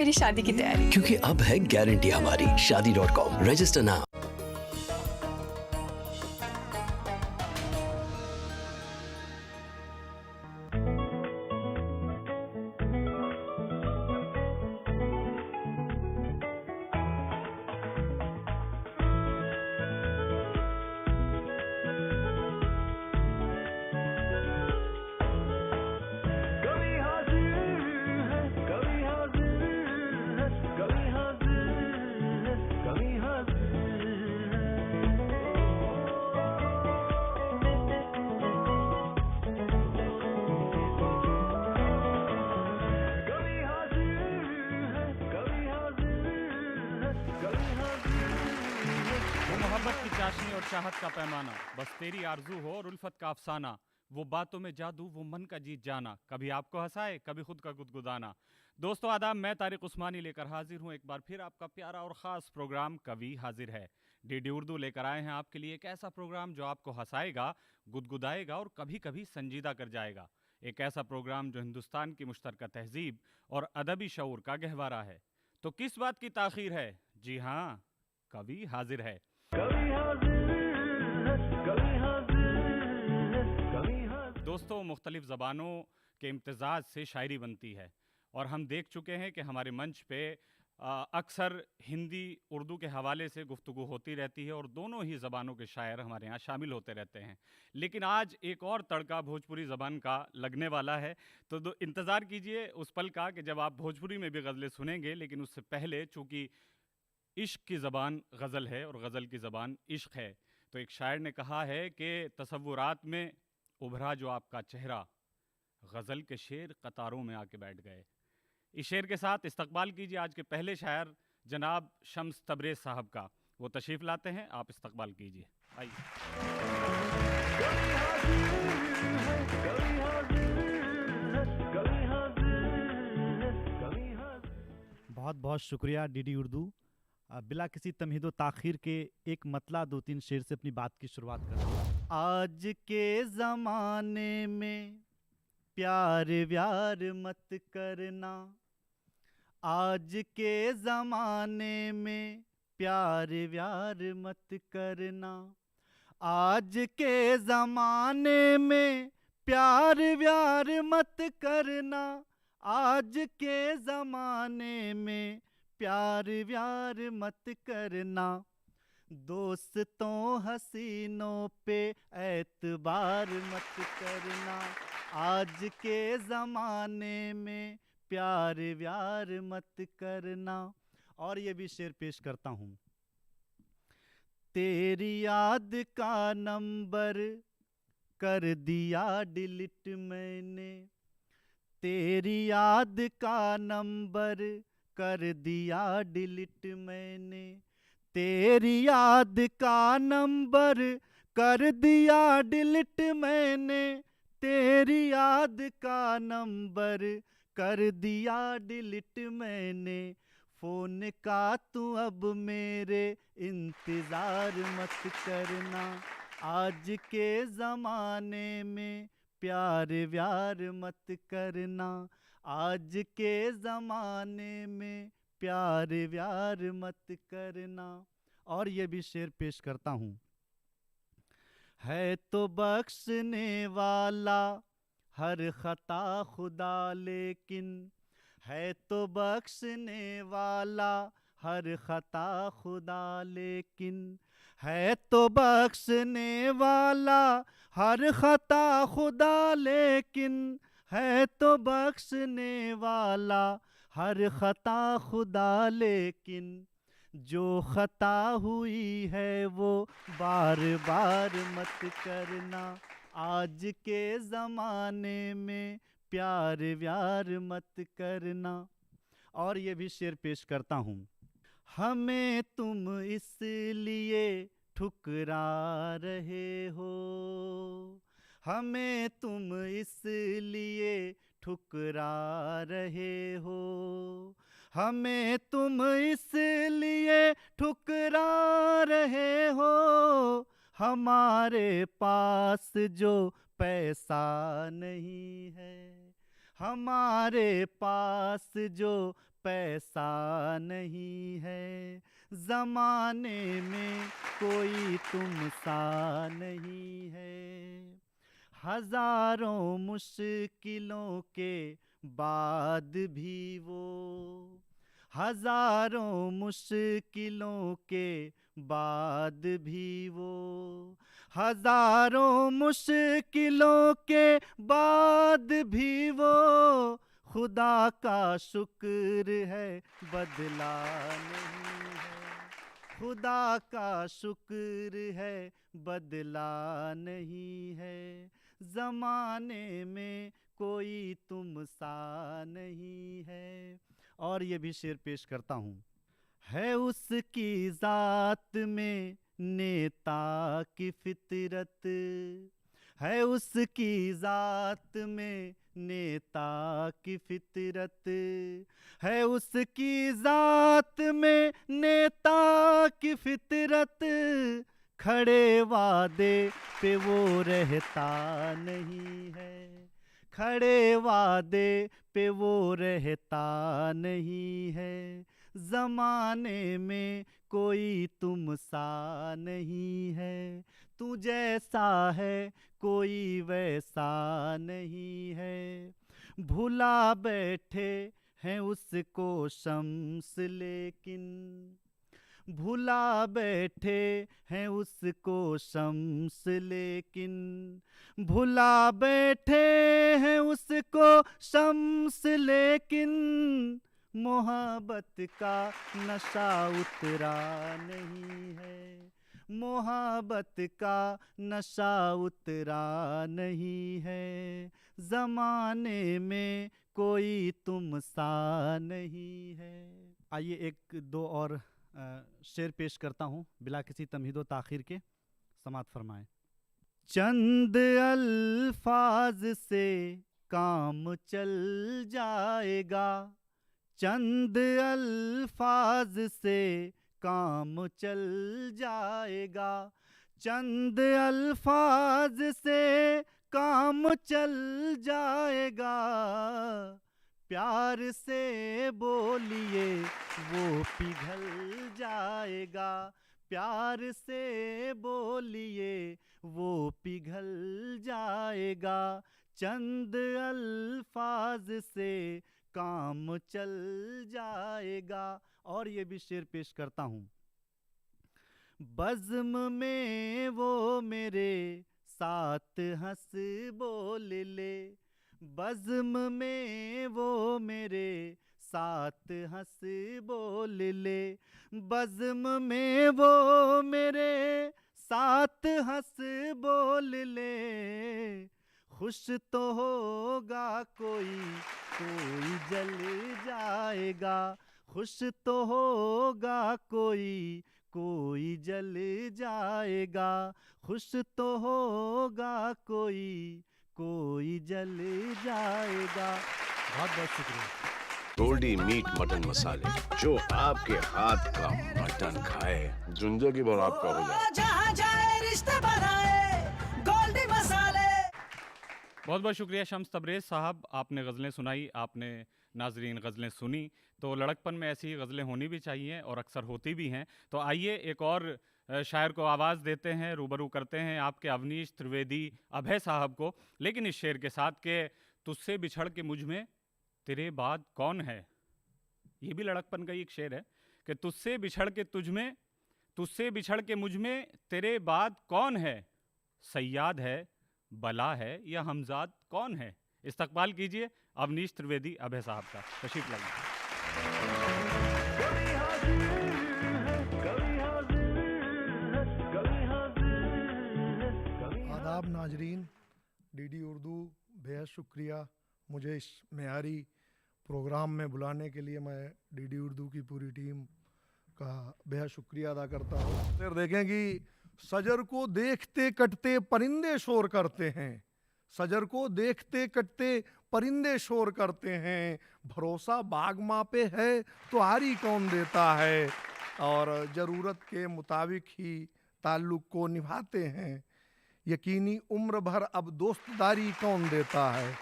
मेरी शादी की तैयारी। क्योंकि अब है गारंटी हमारी शादी.com। Register now. मोहब्बत की चाशनी और चाहत का पैमाना, बस तेरी आरजू हो और उल्फत का अफसाना, वो बातों में जादू, वो मन का जीत जाना, कभी आपको हंसाए कभी खुद का गुदगुदाना। दोस्तों आदाब, मैं तारिक उस्मानी लेकर हाजिर हूँ एक बार फिर आपका प्यारा और ख़ास प्रोग्राम कवि हाजिर है। डीडी उर्दू लेकर आए हैं आपके लिए एक ऐसा प्रोग्राम जो आपको हंसाएगा, गुदगुदाएगा और कभी कभी संजीदा कर जाएगा। एक ऐसा प्रोग्राम जो हिंदुस्तान की मुश्तरका तहजीब और अदबी शऊर का गहवारा है। तो किस बात की ताख़ीर है? जी हाँ, कवि हाजिर है। दोस्तों, मुख्तलिफ ज़बानों के इम्तज़ाज से शायरी बनती है और हम देख चुके हैं कि हमारे मंच पे अक्सर हिंदी उर्दू के हवाले से गुफ्तगू होती रहती है और दोनों ही ज़बानों के शायर हमारे यहाँ शामिल होते रहते हैं। लेकिन आज एक और तड़का भोजपुरी ज़बान का लगने वाला है, तो इंतज़ार कीजिए उस पल का कि जब आप भोजपुरी में भी गज़लें सुनेंगे। लेकिन उससे पहले चूँकि इश्क की ज़बान गज़ल है और गज़ल की ज़बान इश्क है, तो एक शायर ने कहा है कि तसव्वुरात में उभरा जो आपका चेहरा, गज़ल के शेर कतारों में आके बैठ गए। इस शेर के साथ इस्तकबाल कीजिए आज के पहले शायर जनाब शम्स तबरेज़ साहब का। वो तशरीफ़ लाते हैं, आप इस्तकबाल कीजिए। आइए। बहुत बहुत शुक्रिया डीडी उर्दू। बिला किसी तमहीद व ताख़ीर के एक मतला दो तीन शेर से अपनी बात की शुरुआत करते हैं। आज के ज़माने में प्यार व्यार मत करना, आज के ज़माने में प्यार व्यार मत करना, आज के ज़माने में प्यार व्यार मत करना, आज के ज़माने में प्यार व्यार मत करना, दोस्तों हसीनों पे एतबार मत करना, आज के ज़माने में प्यार व्यार मत करना। और ये भी शेर पेश करता हूँ। तेरी याद का नंबर कर दिया डिलीट मैंने, तेरी याद का नंबर कर दिया डिलीट मैंने, तेरी याद का नंबर कर दिया डिलीट मैंने, तेरी याद का नंबर कर दिया डिलीट मैंने, फ़ोन का तू अब मेरे इंतज़ार मत करना, आज के ज़माने में प्यार व्यार मत करना, आज के ज़माने में प्यार व्यार मत करना। और ये भी शेर पेश करता हूँ। है तो बख्शने वाला हर ख़ता खुदा, लेकिन है तो बख्शने वाला हर ख़ता खुदा, लेकिन है तो बख्शने वाला हर ख़ता खुदा, लेकिन है तो बख्शने वाला हर ख़ता खुदा, लेकिन जो ख़ता हुई है वो बार बार मत करना, आज के ज़माने में प्यार व्यार मत करना। और ये भी शेर पेश करता हूँ। हमें तुम इसलिए ठुकरा रहे हो, हमें तुम इसलिए ठुकरा रहे हो, हमें तुम इसलिए ठुकरा रहे हो, हमारे पास जो पैसा नहीं है, हमारे पास जो पैसा नहीं है, जमाने में कोई तुम सा नहीं है। हजारों मुश्किलों के बाद भी वो, हजारों मुश्किलों के बाद भी वो, हजारों मुश्किलों के बाद भी वो, खुदा का शुक्र है बदला नहीं है। खुदा का शुक्र है बदला नहीं है। जमाने में कोई तुम सा नहीं है। और ये भी शेर पेश करता हूँ। है उसकी जात में नेता की फितरत, है उसकी जात में नेता की फितरत, है उसकी जात में नेता की फितरत, खड़े वादे पे वो रहता नहीं है, खड़े वादे पे वो रहता नहीं है। जमाने में कोई तुम सा नहीं है, तू जैसा है कोई वैसा नहीं है। भुला बैठे हैं उसको शम्स लेकिन, भुला बैठे हैं उसको शम्स लेकिन, भुला बैठे हैं उसको शम्स लेकिन, मोहब्बत का नशा उतरा नहीं है, मोहब्बत का नशा उतरा नहीं है। जमाने में कोई तुम सा नहीं है। आइए एक दो और शेर पेश करता हूँ बिला किसी तमहीदो ताखीर के, समात फरमाएं। चंद अल्फाज से काम चल जाएगा, चंद अल्फाज से काम चल जाएगा, चंद अल्फाज से काम चल जाएगा। प्यार से बोलिए वो पिघल जाएगा, प्यार से बोलिए वो पिघल जाएगा। चंद अल्फाज से काम चल जाएगा। और ये भी शेर पेश करता हूँ। बज़्म में वो मेरे साथ हंस बोल ले, बज़्म में वो मेरे साथ हंस बोल ले, बज़्म में वो मेरे साथ हंस बोल ले। खुश तो होगा कोई, कोई जल जाएगा, खुश तो होगा कोई, कोई जल जाएगा। खुश तो होगा कोई, कोई जल जाएगा। बहुत बहुत शुक्रिया। गोल्डी मीट मटन मसाले, जो आपके हाथ का मटन खाए जिंदगी भर आपका हो जाए। जहाँ जाए रिश्ते बनाए गोल्डी मसाले। बहुत बहुत शुक्रिया शम्स तबरेज़ साहब, आपने गज़लें सुनाई, आपने नाजरीन गज़लें सुनी। तो लड़कपन में ऐसी गज़लें होनी भी चाहिए और अक्सर होती भी हैं। तो आइए एक और शायर को आवाज़ देते हैं, रूबरू करते हैं आपके अवनीश त्रिवेदी अभय साहब को, लेकिन इस शेर के साथ के तुझसे बिछड़ के मुझ में तेरे बाद कौन है। ये भी लड़कपन का ही एक शेर है कि तुझसे बिछड़ के तुझ में, तुझसे बिछड़ के मुझ में तेरे बाद कौन है। सैयाद है, बला है या हमजाद कौन है। इस्तकबाल कीजिए अवनीश त्रिवेदी अभय साहब का, तशरीफ लाइए। आदाब नाजरीन, डीडी उर्दू बेहद शुक्रिया मुझे इस मेयारी प्रोग्राम में बुलाने के लिए। मैं डीडी उर्दू की पूरी टीम का बेहद शुक्रिया अदा करता हूँ। फिर देखें कि सजर को देखते कटते परिंदे शोर करते हैं, सजर को देखते कटते परिंदे शोर करते हैं। भरोसा बाग माँ पे है तो आरी कौन देता है, और ज़रूरत के मुताबिक ही ताल्लुक़ को निभाते हैं। यकीनी उम्र भर अब दोस्तदारी कौन देता है।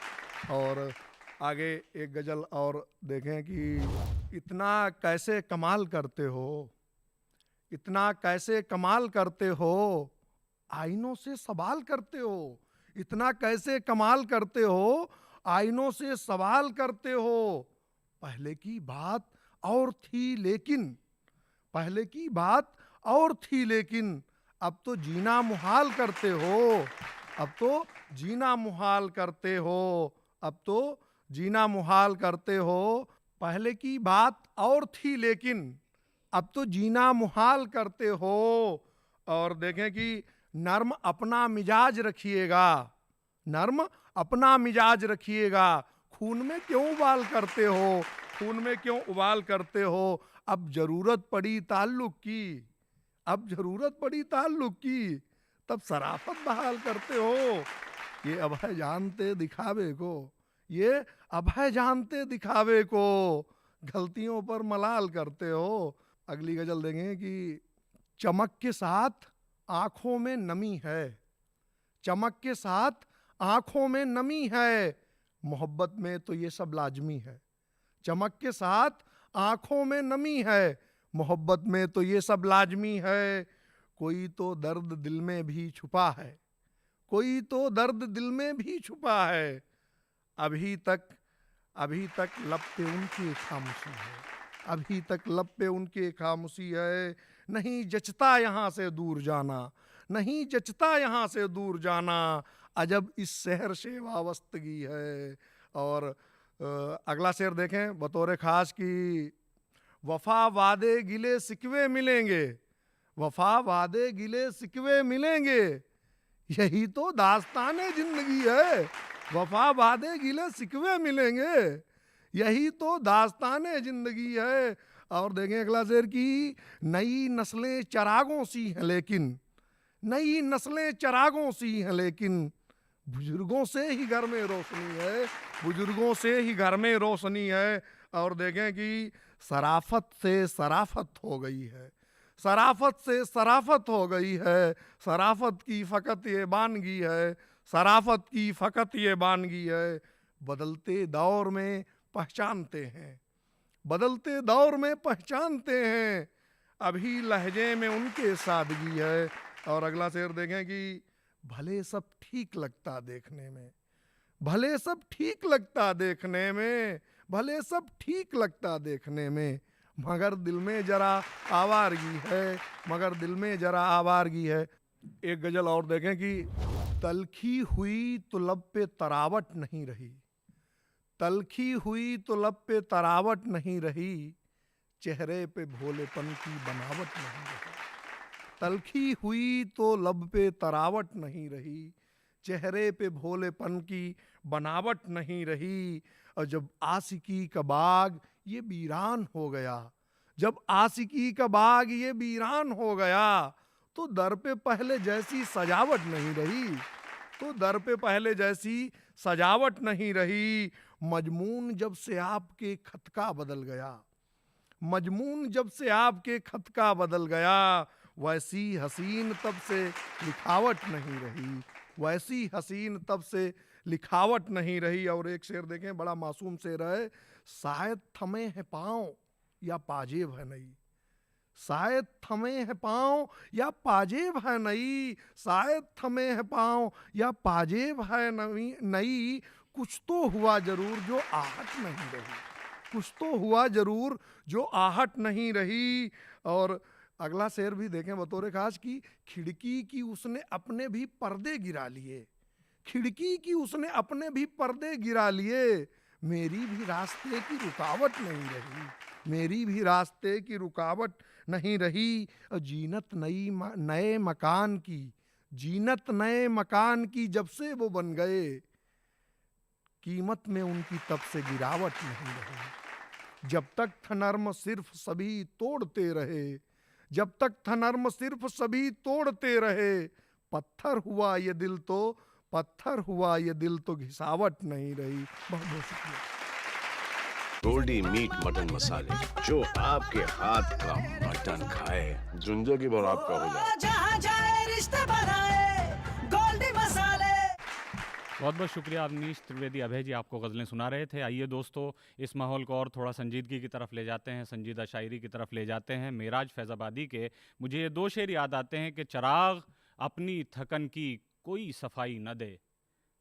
और आगे एक गज़ल और देखें कि इतना कैसे कमाल करते हो, इतना कैसे कमाल करते हो, आईनों से सवाल करते हो, इतना कैसे कमाल करते हो, आईनों से सवाल करते हो। पहले की बात और थी लेकिन, पहले की बात और थी लेकिन, अब तो जीना मुहाल करते हो, अब तो जीना मुहाल करते हो, अब तो जीना मुहाल करते हो। पहले की बात और थी लेकिन अब तो जीना मुहाल करते हो। और देखें कि नर्म अपना मिजाज रखिएगा, नर्म अपना मिजाज रखिएगा, खून में क्यों उबाल करते हो, खून में क्यों उबाल करते हो। अब जरूरत पड़ी ताल्लुक की, अब जरूरत पड़ी ताल्लुक की, तब शराफत बहाल करते हो। ये अभय जानते दिखावे को, ये अभय जानते दिखावे को, गलतियों पर मलाल करते हो। अगली गजल देंगे कि चमक के साथ आंखों में नमी है, चमक के साथ आंखों में नमी है, मोहब्बत में तो ये सब लाजमी है। चमक के साथ आंखों में नमी है, मोहब्बत में तो ये सब लाजमी है। कोई तो दर्द दिल में भी छुपा है, कोई तो दर्द दिल में भी छुपा है। अभी तक लब पे उनकी खामोशी है, अभी तक लब पे उनकी खामोशी है। नहीं जचता यहाँ से दूर जाना, नहीं जचता यहाँ से दूर जाना, अजब इस शहर से वाबस्तगी है। और अगला शेर देखें बतौर खास की वफा वादे गिले सिकवे मिलेंगे, वफा वादे गिले सिकवे मिलेंगे, यही तो दास्ताने जिंदगी है। वफा वादे गिले सिकवे मिलेंगे, यही तो दास्ताने जिंदगी है। और देखें अगला शेर की नई नस्लें चरागों सी हैं लेकिन, नई नस्लें चरागों सी हैं लेकिन, बुजुर्गों से ही घर में रोशनी है, बुजुर्गों से ही घर में रोशनी है। और देखें कि शराफत से शराफत हो गई है, शराफत से शराफत हो गई है, शराफत की फ़कत ये बानगी है, शराफत की फ़कत ये बानगी है। बदलते दौर में पहचानते हैं, बदलते दौर में पहचानते हैं, अभी लहजे में उनके सादगी है। और अगला शेर देखें कि भले सब ठीक लगता देखने में, भले सब ठीक लगता देखने में, भले सब ठीक लगता देखने में, मगर दिल में जरा आवारगी है, मगर दिल में जरा आवारगी है। एक गजल और देखें कि तलखी हुई तो लब पे तरावट नहीं रही, तलखी हुई तो लब पे तरावट नहीं रही, चेहरे पे भोलेपन की बनावट नहीं रही। तलखी हुई तो लब पे तरावट नहीं रही, चेहरे पे भोलेपन की बनावट नहीं रही। और जब आशिकी का बाग ये वीरान हो गया, जब आशिकी का बाग ये वीरान हो गया, तो दर पे पहले जैसी सजावट नहीं रही, तो दर पे पहले जैसी सजावट नहीं रही। मजमून जब से आपके खत का बदल गया, मजमून जब से आपके खत का बदल गया, वैसी हसीन तब से लिखावट नहीं रही, वैसी हसीन तब से लिखावट नहीं रही। और एक शेर देखें बड़ा मासूम शेर है, शायद थमे हैं पाँव या पाजेब है नई, शायद थमे हैं पाँव या पाजेब है नई, शायद थमे हैं पाँव या पाजेब है नई, कुछ तो हुआ जरूर जो आहट नहीं रही, कुछ तो हुआ जरूर जो आहट नहीं रही। और अगला शेर भी देखें बतौर खास की खिड़की की उसने अपने भी पर्दे गिरा लिए, खिड़की की उसने अपने भी पर्दे गिरा लिए, मेरी भी रास्ते की रुकावट नहीं रही, मेरी भी रास्ते की रुकावट नहीं रही। और जीनत नए मकान की, जीनत नए मकान की जब से वो बन गए, कीमत में उनकी तब से गिरावट नहीं रही। जब तक था नर्म सिर्फ सभी तोड़ते रहे, जब तक था नर्म सिर्फ सभी तोड़ते रहे, पत्थर हुआ ये दिल तो, पत्थर हुआ ये दिल तो घिसावट नहीं रही। बहुत बहुत शुक्रिया। गोल्डी मीट मटन मसाले, जो आपके हाथ का मटन खाए जिंदगी भर आपका हो जाए। जहाँ जाए रिश्ते बनाए गोल्डी मसाले। बहुत बहुत शुक्रिया अवनीश त्रिवेदी अभय जी, आपको गज़लें सुना रहे थे। आइए दोस्तों, इस माहौल को और थोड़ा संजीदगी की तरफ ले जाते हैं, संजीदा शायरी की तरफ ले जाते हैं। मेराज फैज़ाबादी के मुझे ये दो शेर याद आते हैं कि चिराग अपनी थकन की कोई सफाई न दे,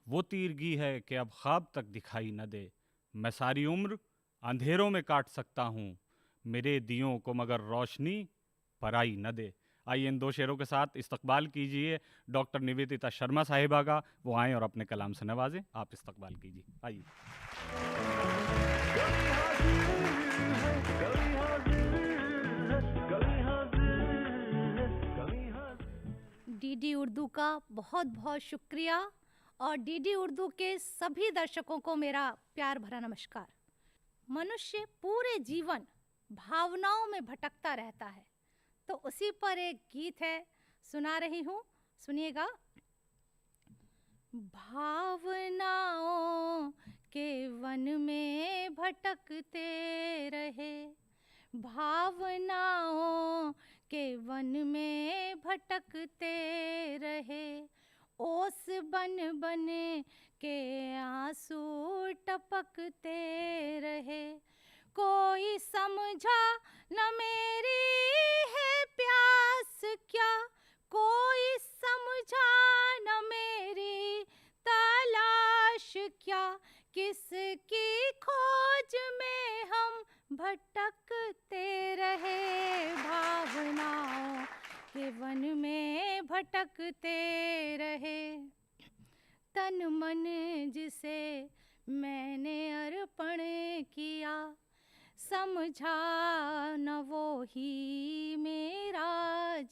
वो तीरगी है कि अब ख्वाब तक दिखाई न दे, मैं सारी उम्र अंधेरों में काट सकता हूँ, मेरे दियों को मगर रोशनी पराई न दे। आइए इन दो शेरों के साथ इस्तकबाल कीजिए डॉक्टर निवेदिता शर्मा साहिबा का। वो आएँ और अपने कलाम से नवाजें। आप इस्तकबाल कीजिए, आइए। डीडी उर्दू का बहुत बहुत शुक्रिया और डीडी उर्दू के सभी दर्शकों को मेरा प्यार भरा नमस्कार। मनुष्य पूरे जीवन भावनाओं में भटकता रहता है, तो उसी पर एक गीत है, सुना रही हूँ, सुनिएगा। भावनाओं के वन में भटकते रहे, भावनाओं के वन में भटकते रहे, ओस बन बन के आंसू टपकते रहे, कोई समझा न मेरी है प्यास क्या, कोई समझा न मेरी तलाश क्या, किसकी खोज में हम भटकते रहे, भावनाओं के वन में भटकते रहे। तन मन जिसे मैंने अर्पण किया, समझा न वो ही मेरा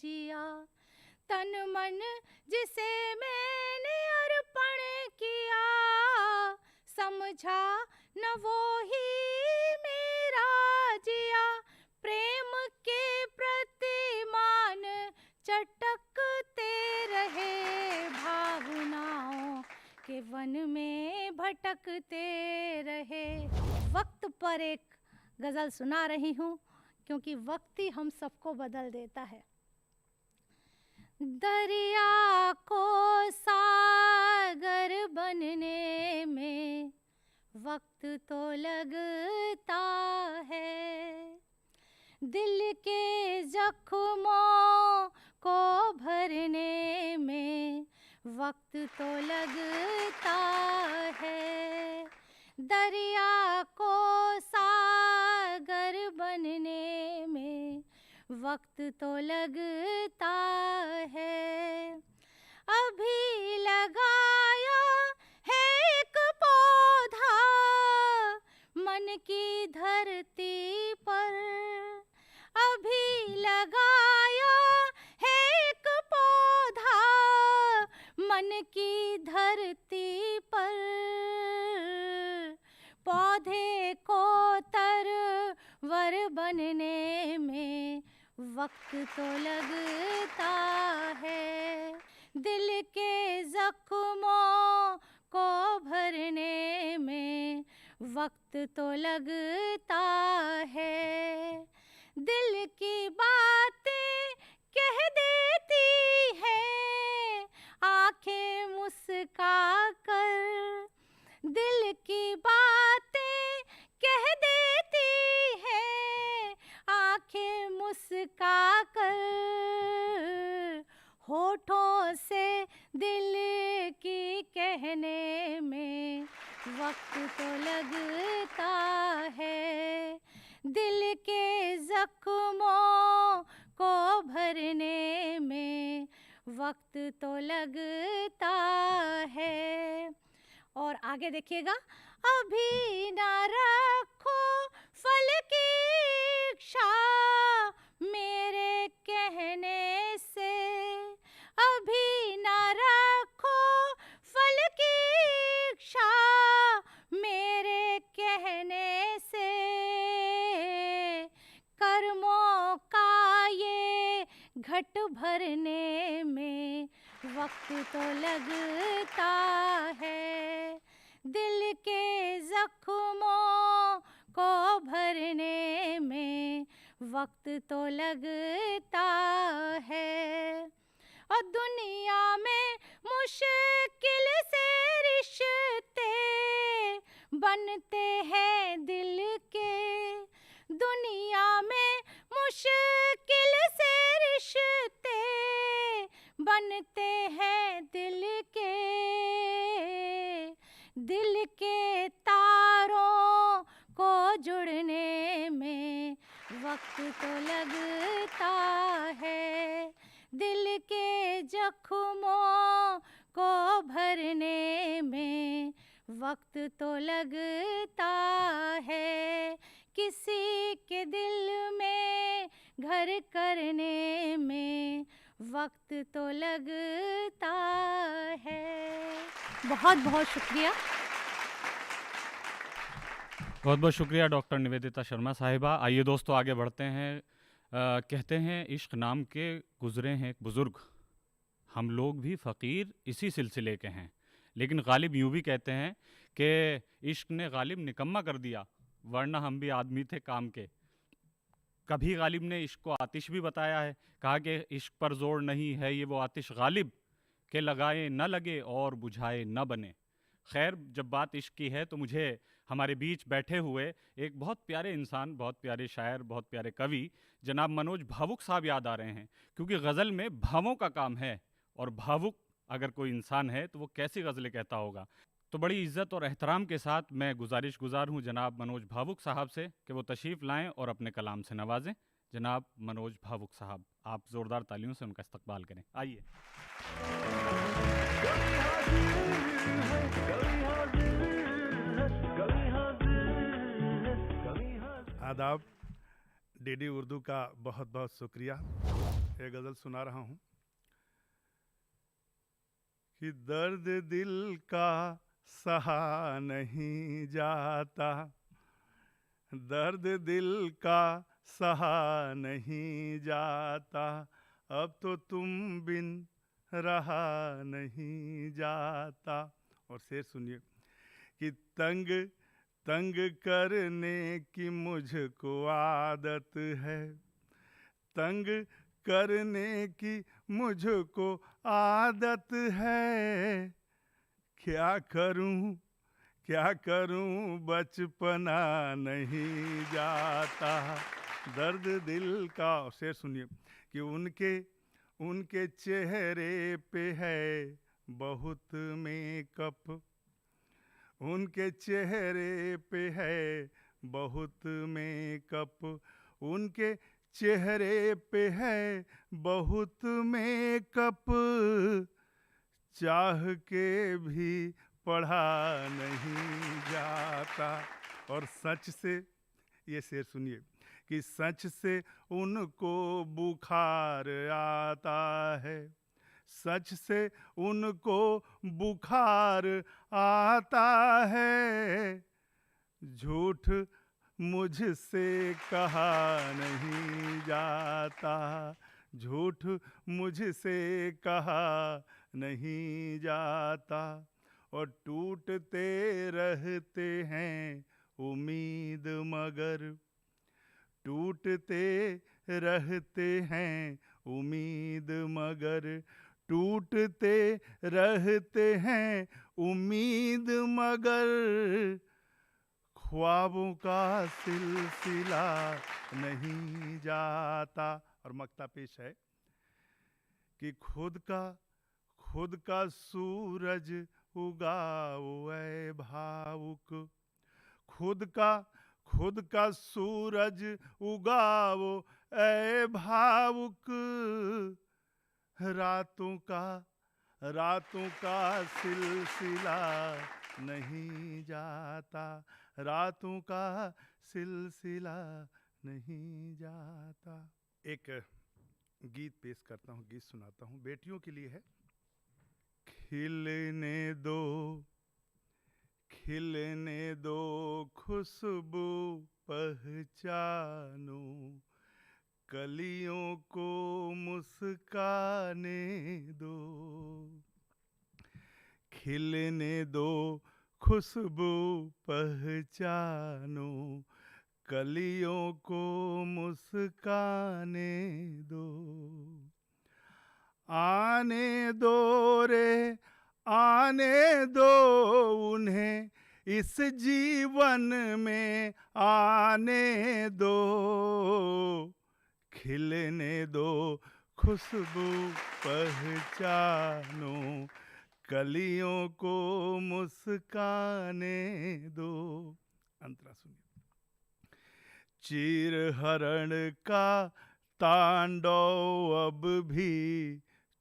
जिया, तन मन जिसे मैंने अर्पण किया, समझा न वो ही मेरा जिया, प्रेम के प्रतिमान चटकते रहे, भावनाओं के वन में भटकते रहे। वक्त पर एक गज़ल सुना रही हूँ, क्योंकि वक्त ही हम सबको बदल देता है। दरिया को सागर बनने में वक्त तो लगता है, दिल के जख्मों को भरने में वक्त तो लगता है, दरिया को सागर बनने में वक्त तो लगता है। अभी लगाया है एक पौधा मन की धरती पर, अभी लगाया है एक पौधा मन की धरती पर, पौधे को तरवर बनने में वक्त तो लगता है, दिल के जख्मों को भरने में वक्त तो लगता है, दिल की बातें कह देती है आंखें मुस्का कर, दिल की बातें कह देती है आंखें मुस्का कर, होठों से दिल की कहने में वक्त तो लगता है, दिल के जख्मों को भरने में वक्त तो लगता है। और आगे देखिएगा, अभी ना रखो फल की इच्छा मेरे कहने से, अभी ना रखो फल की इच्छा मेरे कहने से, कर्मों का ये घट भरने में वक्त तो लगता है, दिल के जख्मों को भरने में वक्त तो लगता है। और दुनिया में मुश्किल से रिश्ते बनते हैं दिल के, दुनिया में मुश्किल से रिश्ते बनते हैं दिल के, दिल के तारों को जुड़ने में वक्त तो लगता है, दिल के जख्मों को भरने में वक्त तो लगता है, किसी के दिल में घर करने में वक्त तो लगता है। बहुत बहुत शुक्रिया। बहुत बहुत शुक्रिया डॉक्टर निवेदिता शर्मा साहिबा। आइए दोस्तों आगे बढ़ते हैं। कहते हैं इश्क नाम के गुजरे हैं एक बुज़ुर्ग, हम लोग भी फ़कीर इसी सिलसिले के हैं। लेकिन गालिब यूँ भी कहते हैं कि इश्क ने गालिब निकम्मा कर दिया, वरना हम भी आदमी थे काम के। कभी गालिब ने इश्क को आतिश भी बताया है, कहा कि इश्क पर जोर नहीं है ये वो आतिश गालिब के लगाए न लगे और बुझाए न बने। खैर, जब बात इश्क की है तो मुझे हमारे बीच बैठे हुए एक बहुत प्यारे इंसान, बहुत प्यारे शायर, बहुत प्यारे कवि जनाब मनोज भावुक साहब याद आ रहे हैं, क्योंकि गज़ल में भावों का काम है, और भावुक अगर कोई इंसान है तो वो कैसी गज़लें कहता होगा। तो बड़ी इज़्ज़त और एहतराम के साथ मैं गुज़ार हूँ जनाब मनोज भावुक साहब से कि वो तशरीफ़ लाएं और अपने कलाम से नवाजें। जनाब मनोज भावुक साहब, आप ज़ोरदार तालियों से उनका इस्तकबाल करें। आइए। आदाब। डीडी उर्दू का बहुत बहुत शुक्रिया। ये गज़ल सुना रहा हूँ कि दर्द दिल का सहा नहीं जाता, दर्द दिल का सहा नहीं जाता, अब तो तुम बिन रहा नहीं जाता। और शेर सुनिए कि तंग तंग करने की मुझको आदत है, तंग करने की मुझको आदत है, क्या करूं बचपना नहीं जाता। दर्द दिल का। शेर सुनिए कि उनके चेहरे पे है बहुत मेकअप, उनके चेहरे पे है बहुत मेकअप, उनके चेहरे पे है बहुत मेकअप, चाह के भी पढ़ा नहीं जाता। और सच से, ये शेर सुनिए कि सच से उनको बुखार आता है, सच से उनको बुखार आता है, झूठ मुझसे कहा नहीं जाता, झूठ मुझसे कहा नहीं जाता। और टूटते रहते हैं उम्मीद मगर, टूटते रहते हैं उम्मीद मगर, टूटते रहते हैं उम्मीद मगर, ख्वाबों का सिलसिला नहीं जाता। और मक्ता पेश है कि खुद का सूरज उगाओ ऐ भावुक, खुद का सूरज उगाओ ऐ भावुक, रातों का सिलसिला नहीं जाता, रातों का सिलसिला नहीं जाता। एक गीत पेश करता हूँ, गीत सुनाता हूँ, बेटियों के लिए है। खिलने दो खुशबू पहचानो, कलियों को मुस्काने दो, खिलने दो खुशबू पहचानो, कलियों को मुस्काने दो, आने दो रे आने दो उन्हें इस जीवन में आने दो, खिलने दो खुशबू पहचानो, कलियों को मुस्काने दो। अंतरा सुनिए। चीर हरण का तांडव अब भी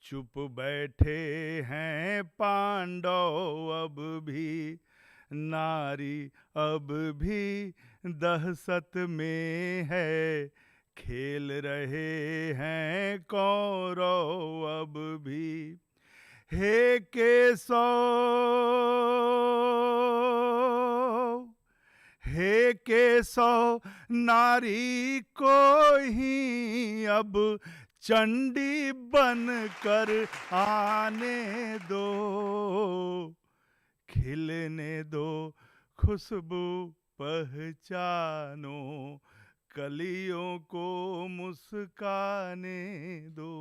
चुप बैठे हैं पांडव, अब भी नारी अब भी दहशत में है, खेल रहे हैं कौरव अब भी। हे केशव हे केशव नारी को ही अब चंडी बन कर आने दो, खिलने दो खुशबू पहचानो, कलियों को मुस्काने दो।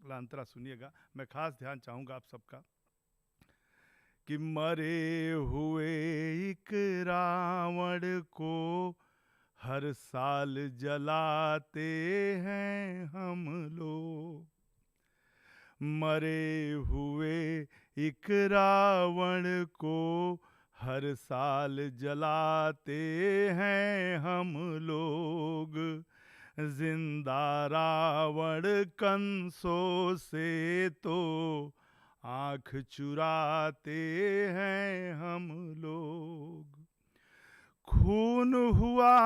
लांतरा सुनिएगा, मैं खास ध्यान चाहूंगा आप सबका कि मरे हुए एक रावण को हर साल जलाते हैं हम लोग, मरे हुए एक रावण को हर साल जलाते हैं हम लोग, जिंदा रावण कंसों से तो आँख चुराते हैं हम लोग। खून हुआ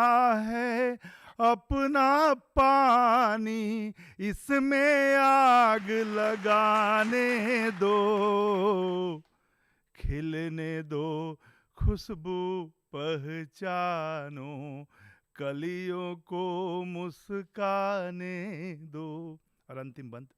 है अपना पानी, इसमें आग लगाने दो, खिलने दो खुशबू पहचानो, कलियों को मुस्काने दो। और अंतिम बंद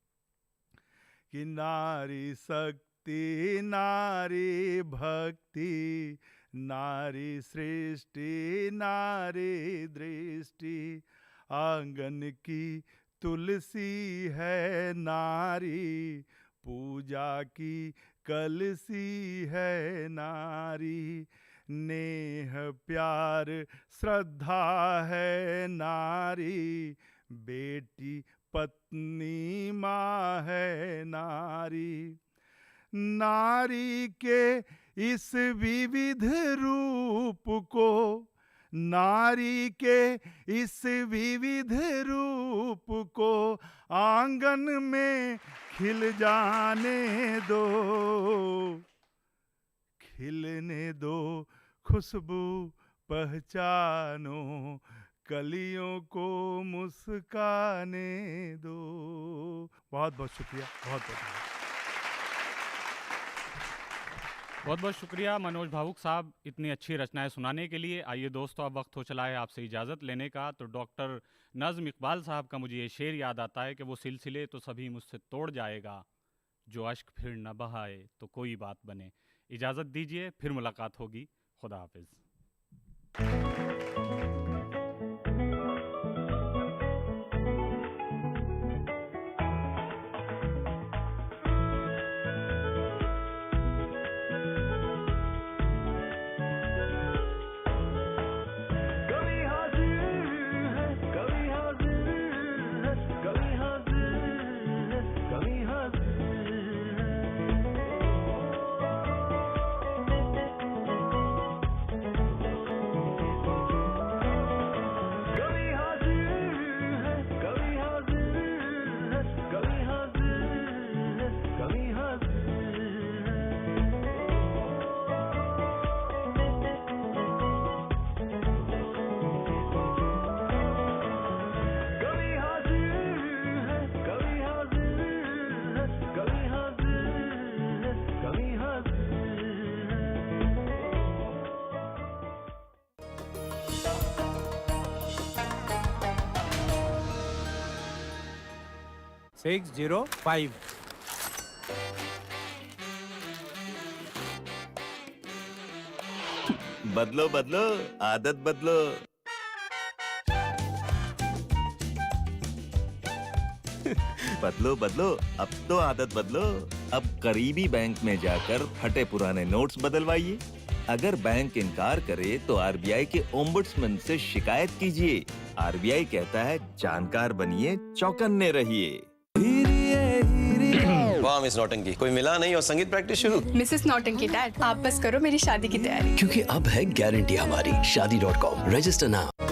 कि नारी शक्ति नारी भक्ति, नारी सृष्टि नारी दृष्टि, आंगन की तुलसी है नारी, पूजा की कलसी है नारी, नेह प्यार श्रद्धा है नारी, बेटी पत्नी माँ है नारी। नारी के इस विविध रूप को, नारी के इस विविध रूप को आंगन में खिल जाने दो, खिलने दो खुशबू पहचानो, कलियों को मुस्काने दो। बहुत बहुत शुक्रिया, बहुत बहुत बहुत बहुत शुक्रिया मनोज भावुक साहब इतनी अच्छी रचनाएं सुनाने के लिए। आइए दोस्तों, अब वक्त हो चला है आपसे इजाज़त लेने का। तो डॉक्टर नज़्म इकबाल साहब का मुझे ये शेर याद आता है कि वो सिलसिले तो सभी मुझसे तोड़ जाएगा, जो अश्क फिर न बहाए तो कोई बात बने। इजाज़त दीजिए, फिर मुलाकात होगी। खुदा हाफिज़। सिक्स 605 बदलो बदलो आदत बदलो। बदलो बदलो, अब तो आदत बदलो। अब करीबी बैंक में जाकर फटे पुराने नोट्स बदलवाइए। अगर बैंक इनकार करे तो आरबीआई के ओम्बुड्समैन से शिकायत कीजिए। आरबीआई कहता है जानकार बनिए, चौकन्ने रहिए। वाह मिस नौटंकी, कोई मिला नहीं और संगीत प्रैक्टिस शुरू। मिसेस नौटंकी डैड, आप बस करो मेरी शादी की तैयारी। क्योंकि अब है गारंटी हमारी। शादी.com, रजिस्टर नाउ।